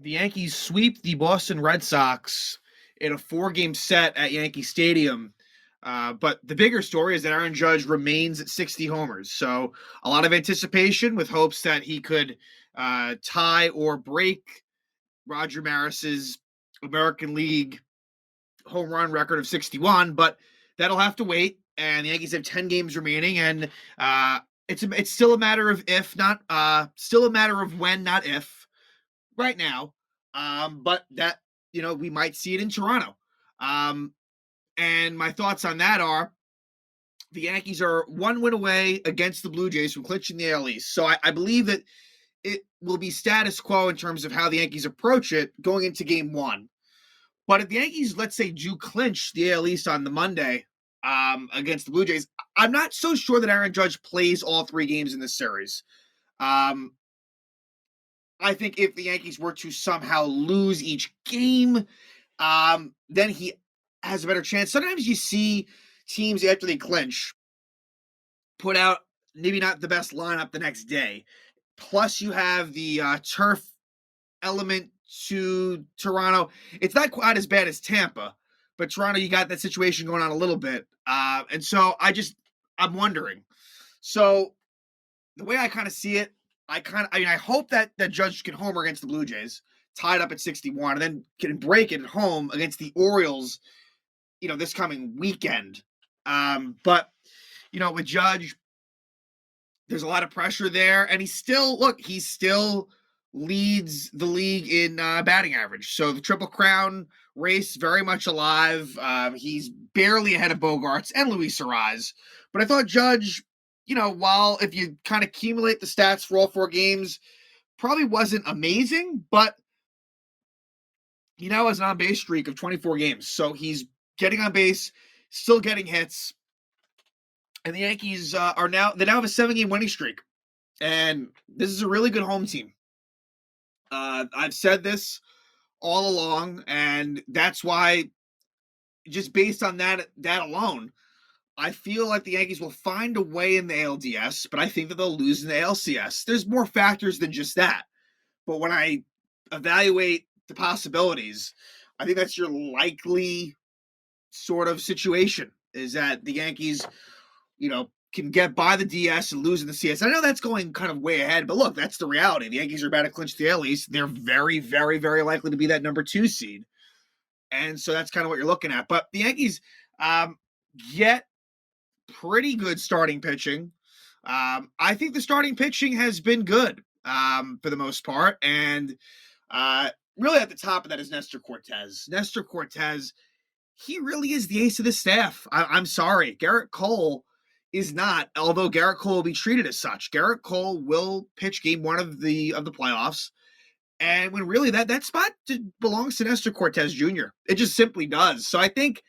The Yankees sweep the Boston Red Sox in a 4-game set at Yankee Stadium. But the bigger story is that Aaron Judge remains at 60 homers. So a lot of anticipation with hopes that he could tie or break Roger Maris's American League home run record of 61. But that'll have to wait. And the Yankees have 10 games remaining. And it's still a matter of if, not still a matter of when, not if right now. But that, we might see it in Toronto. And my thoughts on that are the Yankees are one win away against the Blue Jays from clinching the AL East. So I believe that it will be status quo in terms of how the Yankees approach it going into game one. But if the Yankees, let's say, do clinch the AL East on the Monday against the Blue Jays, I'm not so sure that Aaron Judge plays all 3 games in this series. I think if the Yankees were to somehow lose each game, then he has a better chance. Sometimes you see teams after they clinch put out maybe not the best lineup the next day. Plus, you have the turf element to Toronto. It's not quite as bad as Tampa, but Toronto, you got that situation going on a little bit. And so I'm wondering. So the way I kind of see it, I hope that Judge can homer against the Blue Jays, tied up at 61, and then can break it at home against the Orioles, this coming weekend. But with Judge, there's a lot of pressure there, and he still leads the league in batting average. So the Triple Crown race very much alive. He's barely ahead of Bogarts and Luis Arraez, but I thought Judge, while if you kind of accumulate the stats for all 4 games, probably wasn't amazing, but he now has an on-base streak of 24 games. So he's getting on base, still getting hits. And the Yankees they now have a 7-game winning streak. And this is a really good home team. I've said this all along, and that's why, just based on that alone, I feel like the Yankees will find a way in the ALDS, but I think that they'll lose in the ALCS. There's more factors than just that. But when I evaluate the possibilities, I think that's your likely sort of situation, is that the Yankees, can get by the DS and lose in the CS. I know that's going kind of way ahead, but look, that's the reality. The Yankees are about to clinch the AL East. They're very, very, very likely to be that number 2 seed. And so that's kind of what you're looking at. But the Yankees get pretty good starting pitching. I think the starting pitching has been good for the most part. And really at the top of that is Nestor Cortes. Nestor Cortes, he really is the ace of the staff. I'm sorry. Garrett Cole is not, although Garrett Cole will be treated as such. Garrett Cole will pitch game 1 of the playoffs. And when really that spot belongs to Nestor Cortes Jr. It just simply does. So I think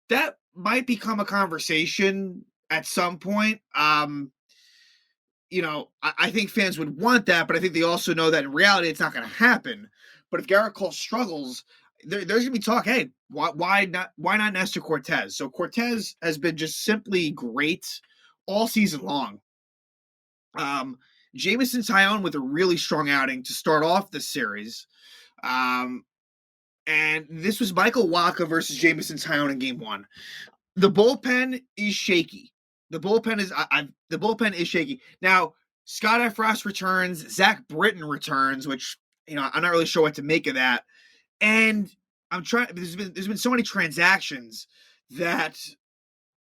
that might become a conversation at some point. I think fans would want that, but I think they also know that in reality it's not going to happen. But if Garrett Cole struggles, there's going to be talk, hey, why not Nestor Cortes? So Cortes has been just simply great all season long. Jameson Taillon with a really strong outing to start off the series. And this was Michael Wacha versus Jameson Taillon in game 1. The bullpen is shaky. The bullpen is shaky. Now, Scott Efros returns, Zach Britton returns, which, I'm not really sure what to make of that. And there's been so many transactions that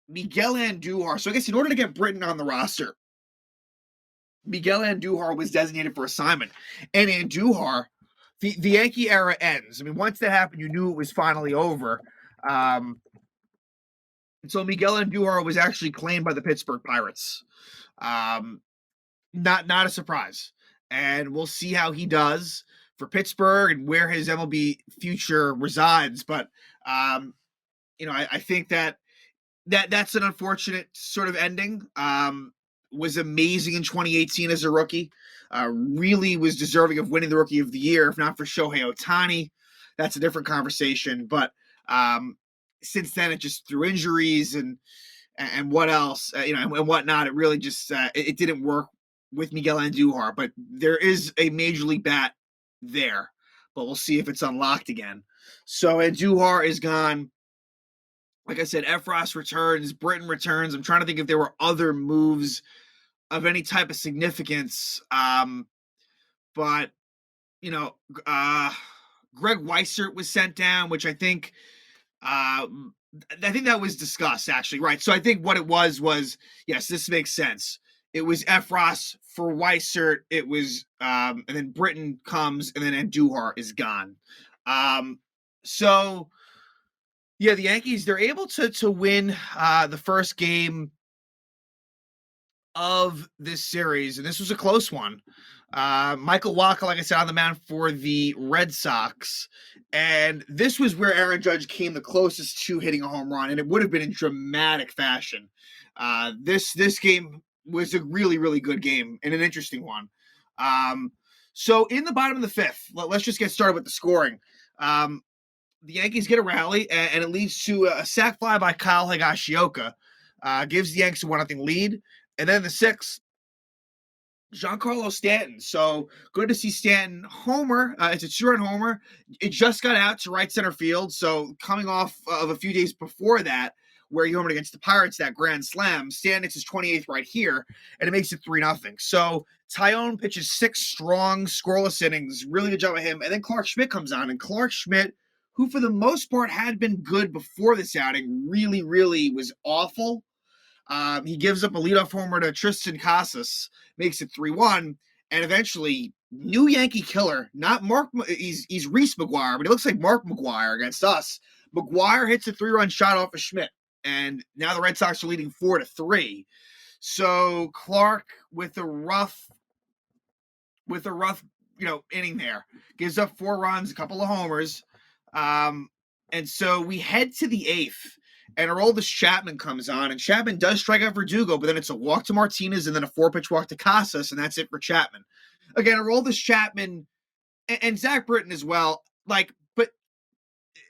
Miguel Andujar, so I guess in order to get Britton on the roster, Miguel Andujar was designated for assignment. And Andujar, the Yankee era ends. I mean, once that happened, you knew it was finally over. And so Miguel Andujar was actually claimed by the Pittsburgh Pirates. Not a surprise. And we'll see how he does for Pittsburgh and where his MLB future resides. But, I think that's an unfortunate sort of ending. Was amazing in 2018 as a rookie. Really was deserving of winning the Rookie of the Year, if not for Shohei Ohtani. That's a different conversation. But since then, it just through injuries and what else, and whatnot, it really just it didn't work with Miguel Andujar. But there is a major league bat there. but we'll see if it's unlocked again. So Andujar is gone. Like I said, Efros returns, Britton returns. I'm trying to think if there were other moves of any type of significance. But you know, Greg Weissert was sent down, which I think that was discussed actually, right? So I think what it was yes, this makes sense. It was Efros for Weissert. It was and then Britton comes, and then Andujar is gone. So yeah, the Yankees, they're able to win the first game of this series, and this was a close one. Michael Wacha, like I said, on the mound for the Red Sox, and this was where Aaron Judge came the closest to hitting a home run, and it would have been in dramatic fashion. This game was a really, really good game and an interesting one. So in the bottom of the fifth, let's just get started with the scoring. The Yankees get a rally, and it leads to a sac fly by Kyle Higashioka. Gives the Yankees a 1-0 lead. And then the sixth, Giancarlo Stanton. So good to see Stanton homer. It's a 2-run homer. It just got out to right center field. So coming off of a few days before that, where he homered against the Pirates, that grand slam, Stanton hits his 28th right here, and it makes it 3-0. So Tyone pitches 6 strong, scoreless innings. Really good job of him. And then Clark Schmidt comes on, and Clark Schmidt, who for the most part had been good before this outing, really, really was awful. He gives up a leadoff homer to Tristan Casas, makes it 3-1, and eventually, new Yankee killer, not Mark, he's Reese McGuire, but he looks like Mark McGuire against us. McGuire hits a 3-run shot off of Schmidt, and now the Red Sox are leading 4-3. So Clark with a rough, inning there, gives up 4 runs, a couple of homers, and so we head to the 8th. And Aroldis Chapman comes on, and Chapman does strike out Verdugo, but then it's a walk to Martinez and then a 4-pitch walk to Casas, and that's it for Chapman. Again, Aroldis Chapman and Zach Britton as well. But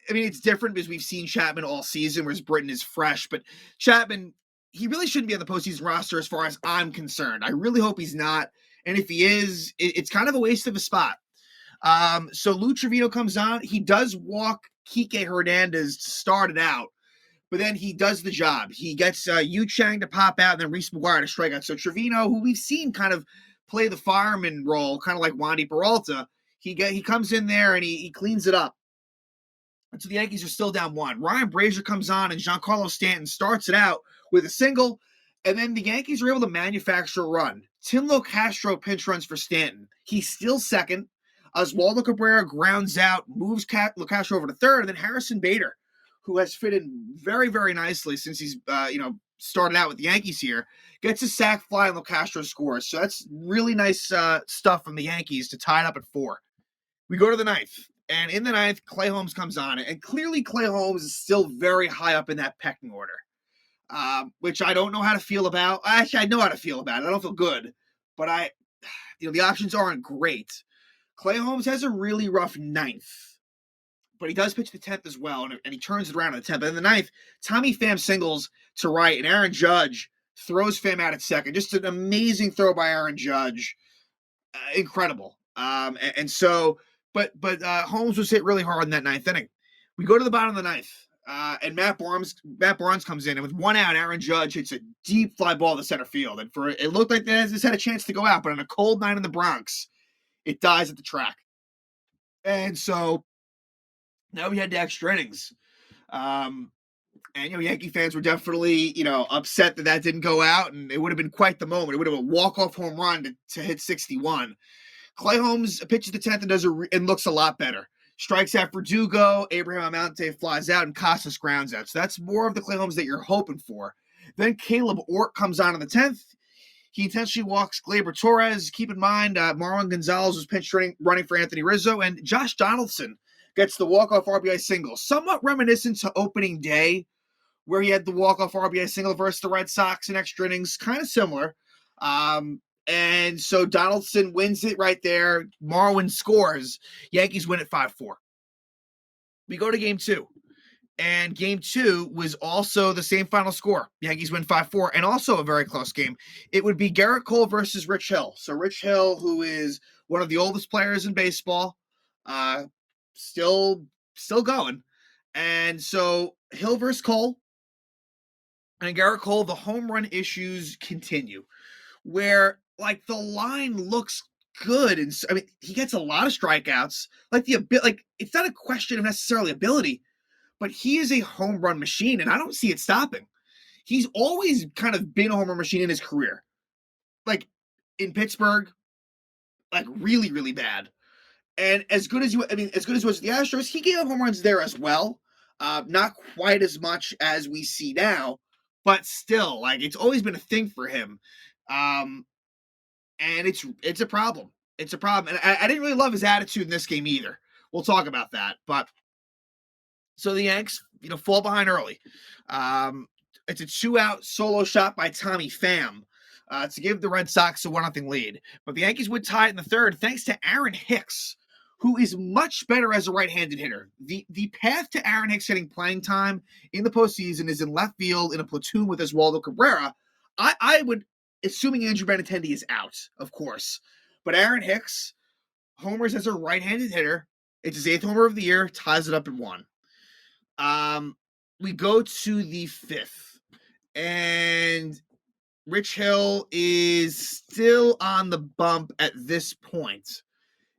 I mean, it's different because we've seen Chapman all season, whereas Britton is fresh. But Chapman, he really shouldn't be on the postseason roster as far as I'm concerned. I really hope he's not. And if he is, it's kind of a waste of a spot. So Lou Trevino comes on. He does walk Kike Hernandez to start it out. But then he does the job. He gets Yu Chang to pop out and then Reese McGuire to strike out. So Trevino, who we've seen kind of play the fireman role, kind of like Wandy Peralta, he comes in there and he cleans it up. And so the Yankees are still down 1. Ryan Brazier comes on and Giancarlo Stanton starts it out with a single. And then the Yankees are able to manufacture a run. Tim Locastro pinch runs for Stanton. He's still second. Oswaldo Cabrera grounds out, moves Locastro over to third, and then Harrison Bader, who has fit in very, very nicely since he's, started out with the Yankees here, gets a sac fly and Locastro scores. So that's really nice stuff from the Yankees to tie it up at 4. We go to the 9th, and in the 9th, Clay Holmes comes on, and clearly Clay Holmes is still very high up in that pecking order, which I don't know how to feel about. Actually, I know how to feel about it. I don't feel good, but the options aren't great. Clay Holmes has a really rough 9th. But he does pitch the 10th as well, and he turns it around in the 10th. But in the 9th, Tommy Pham singles to right, and Aaron Judge throws Pham out at second. Just an amazing throw by Aaron Judge. Incredible. And so, but Holmes was hit really hard in that 9th inning. We go to the bottom of the 9th, and Matt Barnes comes in, and with 1 out, Aaron Judge hits a deep fly ball to center field. And it looked like this had a chance to go out, but on a cold night in the Bronx, it dies at the track. And so now we head to extra innings. And Yankee fans were definitely, upset that didn't go out, and it would have been quite the moment. It would have been a walk-off home run to hit 61. Clay Holmes pitches the 10th and looks a lot better. Strikes out Verdugo, Abraham Almonte flies out, and Casas grounds out. So that's more of the Clay Holmes that you're hoping for. Then Caleb Ort comes on in the 10th. He intentionally walks Gleyber Torres. Keep in mind, Marlon Gonzalez was pinch running for Anthony Rizzo, and Josh Donaldson gets the walk-off RBI single. Somewhat reminiscent to opening day, where he had the walk-off RBI single versus the Red Sox in extra innings. Kind of similar. And so Donaldson wins it right there. Marwin scores. Yankees win at 5-4. We go to game 2. And game 2 was also the same final score. Yankees win 5-4, and also a very close game. It would be Garrett Cole versus Rich Hill. So Rich Hill, who is one of the oldest players in baseball, still going. And so Hill versus Cole and Garrett Cole, the home run issues continue. Where like the line looks good, and I mean he gets a lot of strikeouts. Like like it's not a question of necessarily ability, but he is a home run machine, and I don't see it stopping. He's always kind of been a home run machine in his career. Like in Pittsburgh, like really, really bad. And as good as as good as he was with the Astros, he gave up home runs there as well. Not quite as much as we see now, but still, like it's always been a thing for him. Um, and it's a problem. It's a problem. And I didn't really love his attitude in this game either. We'll talk about that. But so the Yanks, fall behind early. Um, it's a 2-out solo shot by Tommy Pham to give the Red Sox a 1-0 lead. But the Yankees would tie it in the third thanks to Aaron Hicks, who is much better as a right-handed hitter. The path to Aaron Hicks getting playing time in the postseason is in left field in a platoon with Oswaldo Cabrera. I would, assuming Andrew Benintendi is out, of course. But Aaron Hicks homers as a right-handed hitter. It's his 8th homer of the year, ties it up at 1. We go to the 5th, and Rich Hill is still on the bump at this point.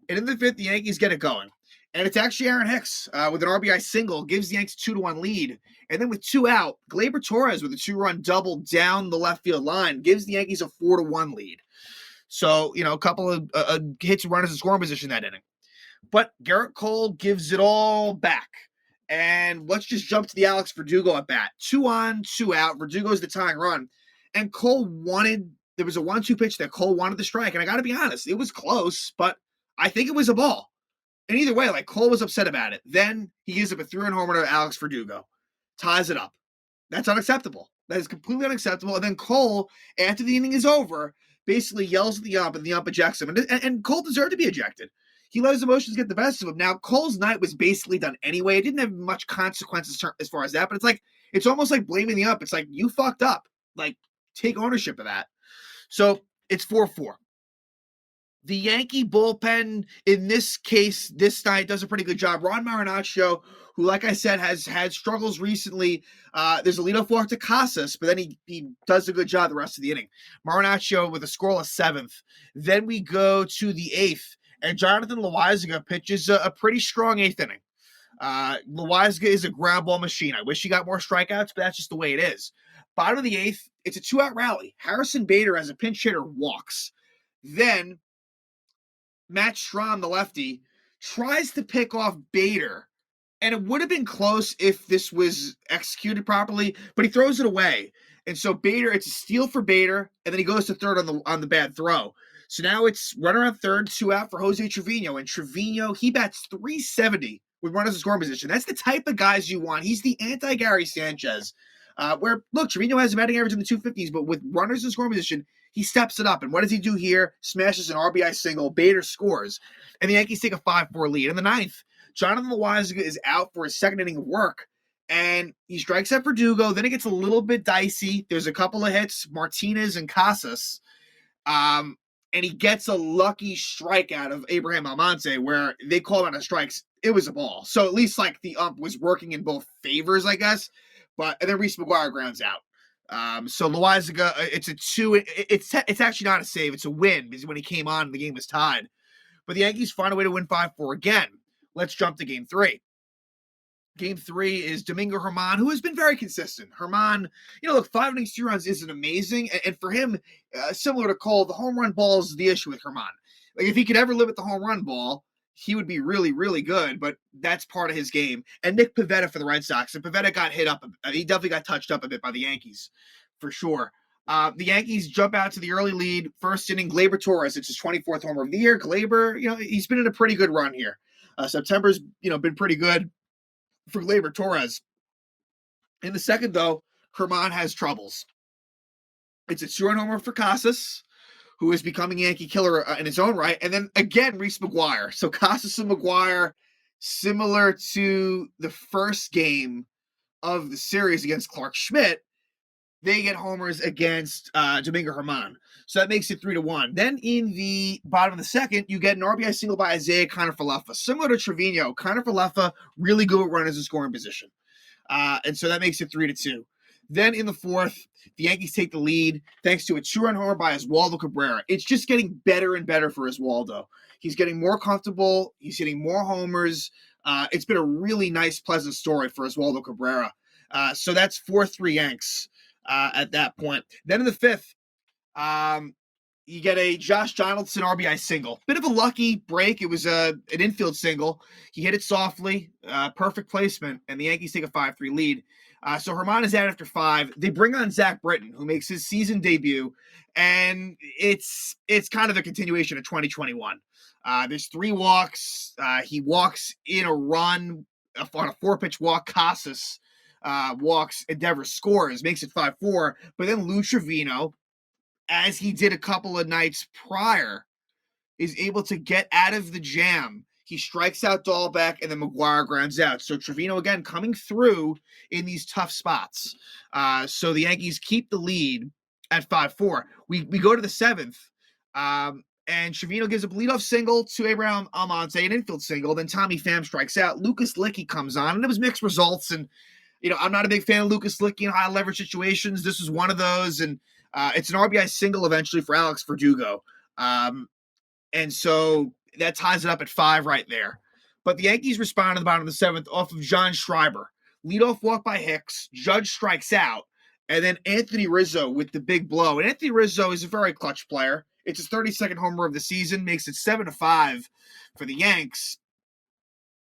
And in the 5th, the Yankees get it going. And it's actually Aaron Hicks with an RBI single, gives the Yankees 2-1 lead. And then with 2 out, Gleyber Torres with a 2-run double down the left field line gives the Yankees a 4-1 lead. So, a couple of hits and runners in scoring position that inning. But Garrett Cole gives it all back. And let's just jump to the Alex Verdugo at bat. 2 on, 2 out. Verdugo's the tying run. And there was a 1-2 pitch that Cole wanted to strike. And I got to be honest, it was close, but I think it was a ball. And either way, like Cole was upset about it. Then he gives up a 3-run homer to Alex Verdugo. Ties it up. That's unacceptable. That is completely unacceptable. And then Cole, after the inning is over, basically yells at the ump, and the ump ejects him. And Cole deserved to be ejected. He let his emotions get the best of him. Now, Cole's night was basically done anyway. It didn't have much consequences as far as that, but it's almost like blaming the ump. It's like, you fucked up. Like, take ownership of that. So it's 4-4. The Yankee bullpen, in this case, this night, does a pretty good job. Ron Marinaccio, who, like I said, has had struggles recently. There's a leadoff walk to Casas, but then he does a good job the rest of the inning. Marinaccio with a scoreless 7th. Then we go to the 8th, and Jonathan Loaisiga pitches a pretty strong 8th inning. Loaisiga is a ground ball machine. I wish he got more strikeouts, but that's just the way it is. Bottom of the 8th, it's a 2-out rally. Harrison Bader, as a pinch hitter, walks. Then Matt Strahm, the lefty, tries to pick off Bader. And it would have been close if this was executed properly, but he throws it away. And so Bader, it's a steal for Bader, and then he goes to third on the bad throw. So now it's runner on third, 2 out for Jose Trevino. And Trevino, he bats .370 with runners in scoring position. That's the type of guys you want. He's the anti-Gary Sanchez. Where, look, Trevino has a batting average in the 250s, but with runners in scoring position, he steps it up. And what does he do here? Smashes an RBI single. Bader scores. And the Yankees take a 5-4 lead. In the 9th, Jonathan Loaisiga is out for his second inning of work. And he strikes at Verdugo. Then it gets a little bit dicey. There's a couple of hits, Martinez and Casas. And he gets a lucky strikeout of Abraham Almonte where they call it a strikes. It was a ball. So at least like the ump was working in both favors, I guess. And then Reese McGuire grounds out. So Loaisiga, it's a 2. It's actually not a save. It's a win because when he came on, the game was tied. But the Yankees find a way to win 5-4 again. Let's jump to Game 3. Game 3 is Domingo Germán, who has been very consistent. Germán, look, 5 innings, 2 runs isn't amazing. And for him, similar to Cole, the home run ball is the issue with Germán. Like, if he could ever limit the home run ball, he would be really, really good, but that's part of his game. And Nick Pivetta for the Red Sox. And Pivetta got hit up. He definitely got touched up a bit by the Yankees, for sure. The Yankees jump out to the early lead. First inning, Gleyber Torres. It's his 24th homer of the year. Gleyber, he's been in a pretty good run here. September's, been pretty good for Gleyber Torres. In the second, though, Germán has troubles. It's a 2-run homer for Casas, who is becoming a Yankee killer in his own right. And then, again, Reese McGuire. So Casas and McGuire, similar to the first game of the series against Clark Schmidt, they get homers against Domingo Germán. So that makes it 3-1. Then in the bottom of the second, you get an RBI single by Isaiah Kiner-Falefa. Similar to Trevino, Kiner-Falefa really good at runners in scoring position. And so that makes it 3-2. Then in the fourth, the Yankees take the lead thanks to a 2-run homer by Oswaldo Cabrera. It's just getting better and better for Oswaldo. He's getting more comfortable. He's hitting more homers. It's been a really nice, pleasant story for Oswaldo Cabrera. So that's 4-3 Yanks at that point. Then in the fifth, you get a Josh Donaldson RBI single. Bit of a lucky break. It was an infield single. He hit it softly, perfect placement, and the Yankees take a 5-3 lead. So Germán is out after 5. They bring on Zach Britton, who makes his season debut, and it's kind of a continuation of 2021. There's 3 walks. He walks in a run on a 4-pitch walk. Casas walks, Endeavor scores, makes it 5-4. But then Lou Trevino, as he did a couple of nights prior, is able to get out of the jam. He strikes out Dahlbeck, and then McGuire grounds out. So Trevino, again, coming through in these tough spots. So the Yankees keep the lead at 5-4. We go to the seventh, and Trevino gives a leadoff single to Abraham Almonte, an infield single. Then Tommy Pham strikes out. Lucas Licky comes on, and it was mixed results. And, I'm not a big fan of Lucas Licky in high leverage situations. This was one of those, and it's an RBI single eventually for Alex Verdugo. And so that ties it up at 5 right there. But the Yankees respond to the bottom of the seventh off of John Schreiber. Leadoff walk by Hicks. Judge strikes out. And then Anthony Rizzo with the big blow. And Anthony Rizzo is a very clutch player. It's his 32nd homer of the season. Makes it 7-5 for the Yanks.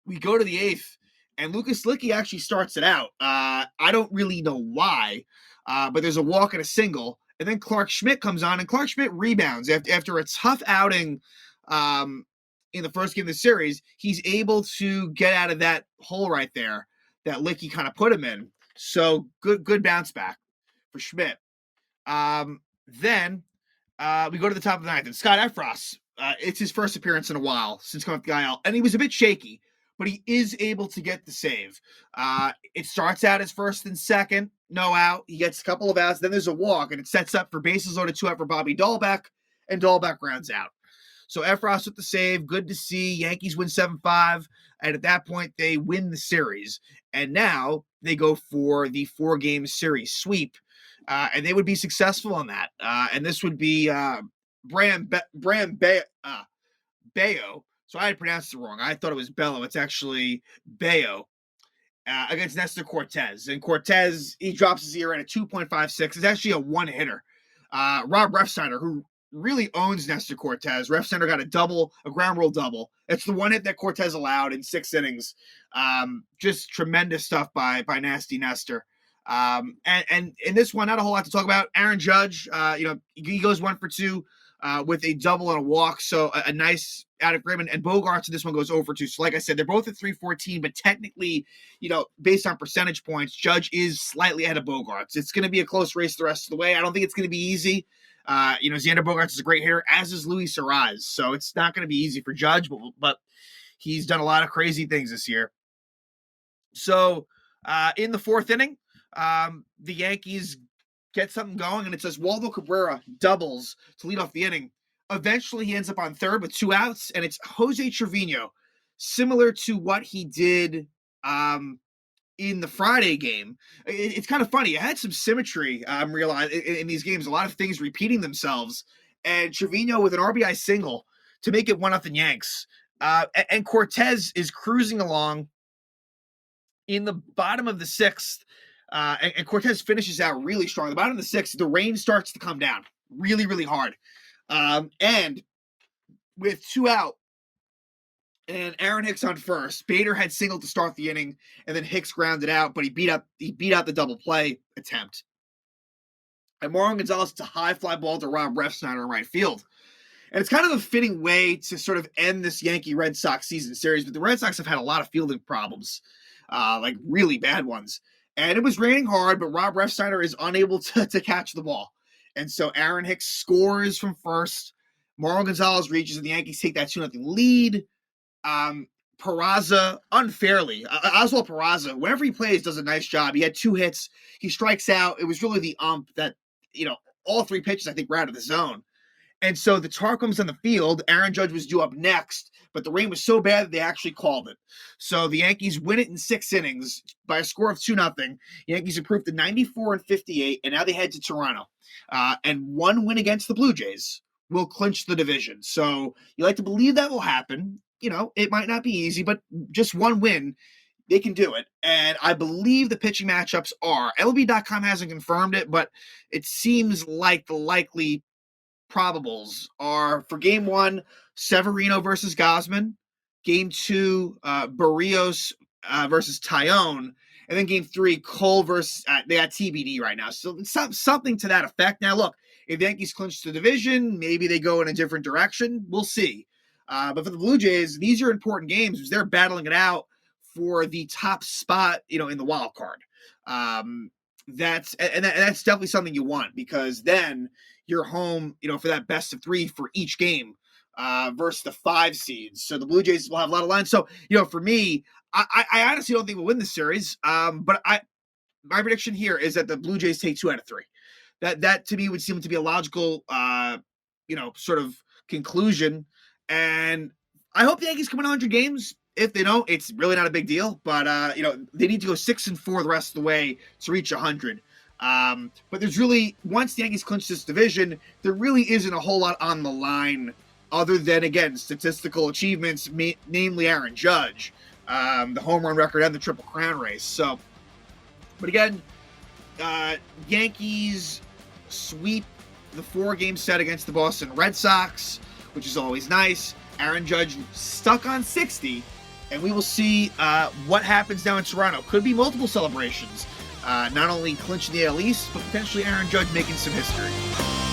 We go to the eighth. And Lucas Licky actually starts it out. I don't really know why. But there's a walk and a single. And then Clark Schmidt comes on, and Clark Schmidt rebounds. After a tough outing in the first game of the series, he's able to get out of that hole right there that Licky kind of put him in. So good bounce back for Schmidt. Then we go to the top of the ninth, and Scott Effross, it's his first appearance in a while since coming up the IL, and he was a bit shaky, but he is able to get the save. It starts out as first and second, no out. He gets a couple of outs. Then there's a walk, and it sets up for bases loaded 2 out for Bobby Dahlbeck, and Dahlbeck rounds out. So Effross with the save. Good to see. Yankees win 7-5, and at that point, they win the series. And now they go for the 4-game series sweep, and they would be successful on that. And this would be Bram Bayo. So I had pronounced it wrong. I thought it was Bello. It's actually Bayo against Nestor Cortez. And Cortez, he drops his ERA at a 2.56. It's actually a one-hitter. Rob Refsnyder, who really owns Nestor Cortez. Refsnyder got a ground rule double. It's the one hit that Cortez allowed in 6 innings. Just tremendous stuff by Nasty Nestor. And in this one, not a whole lot to talk about. Aaron Judge, he goes 1 for 2 with a double and a walk. So a nice out of agreement. And Bogarts in this one goes 0 for 2. So like I said, they're both at 314, but technically, based on percentage points, Judge is slightly ahead of Bogarts. It's going to be a close race the rest of the way. I don't think it's going to be easy. Xander Bogaerts is a great hitter, as is Luis Arraez. So it's not going to be easy for Judge, but he's done a lot of crazy things this year. So in the 4th inning, the Yankees get something going, and it says Waldo Cabrera doubles to lead off the inning. Eventually, he ends up on 3rd with 2 outs, and it's Jose Trevino, similar to what he did in the Friday game. It's kind of funny. I had some symmetry, realizing in these games, a lot of things repeating themselves. And Trevino with an RBI single to make it 1-0 Yanks. And Cortez is cruising along in the bottom of the 6th. And Cortez finishes out really strong. The bottom of the 6th, the rain starts to come down really, really hard. And with 2 out, and Aaron Hicks on first, Bader had singled to start the inning, and then Hicks grounded out, but he beat out the double play attempt. And Marlon Gonzalez, it's a high fly ball to Rob Refsnyder in right field. And it's kind of a fitting way to sort of end this Yankee-Red Sox season series, but the Red Sox have had a lot of fielding problems, like really bad ones. And it was raining hard, but Rob Refsnyder is unable to catch the ball. And so Aaron Hicks scores from first. Marlon Gonzalez reaches, and the Yankees take that 2-0 lead. Peraza unfairly. Oswald Peraza, whenever he plays, does a nice job. He had 2 hits. He strikes out. It was really the ump that, all 3 pitches, I think, were out of the zone. And so the tar comes on the field. Aaron Judge was due up next, but the rain was so bad that they actually called it. So the Yankees win it in 6 innings by a score of 2-0. Yankees improved to 94-58, and now they head to Toronto. And 1 win against the Blue Jays will clinch the division. So you like to believe that will happen. It might not be easy, but just 1 win, they can do it. And I believe the pitching matchups are. MLB.com hasn't confirmed it, but it seems like the likely probables are for game 1, Severino versus Gosman, game 2, Barrios versus Tyone, and then game 3, Cole versus, they got TBD right now. So it's something to that effect. Now, look, if the Yankees clinch the division, maybe they go in a different direction. We'll see. But for the Blue Jays, these are important games because they're battling it out for the top spot, in the wild card. That's definitely something you want because then you're home, for that best of 3 for each game versus the 5 seeds. So the Blue Jays will have a lot of lines. So, for me, I honestly don't think we'll win this series. But my prediction here is that the Blue Jays take 2 out of 3. That to me would seem to be a logical, sort of conclusion. And I hope the Yankees come in 100 games. If they don't, it's really not a big deal. But, they need to go 6-4 the rest of the way to reach 100. But there's really, once the Yankees clinch this division, there really isn't a whole lot on the line other than, again, statistical achievements, namely Aaron Judge, the home run record and the Triple Crown race. So, but again, Yankees sweep the 4-game set against the Boston Red Sox, which is always nice. Aaron Judge stuck on 60, and we will see what happens down in Toronto. Could be multiple celebrations. Not only clinching the AL East, but potentially Aaron Judge making some history.